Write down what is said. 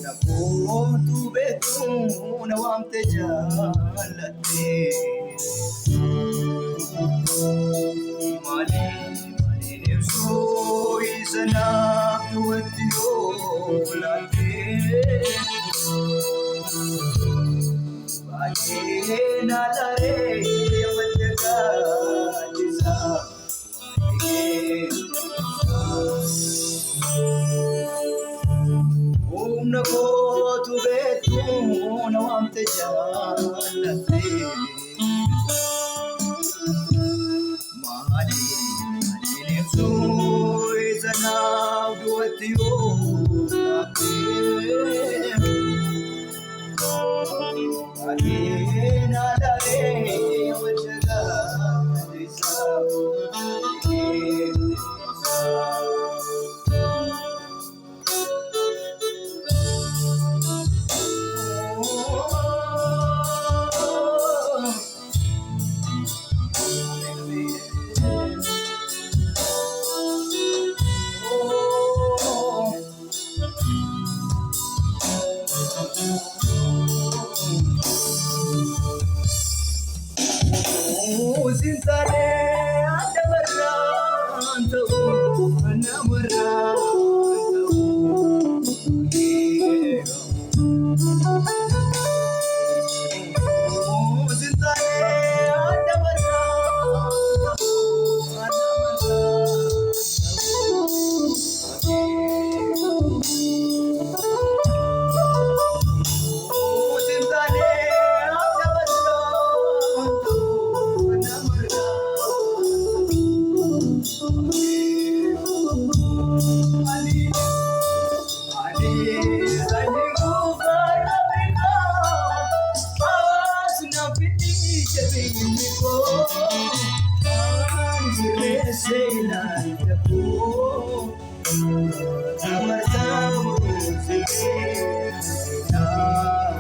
Namoota beektuu na waamte jaallatte maaliin ibsuu isa naaf duwwaatti yoo laatte baay'ee naalaree yamadde gaadisa humna kootu beektuu na waamte jaallatte maaliin ibsuu isa naaf duwwaatti yoo laatte baay'ee naalaree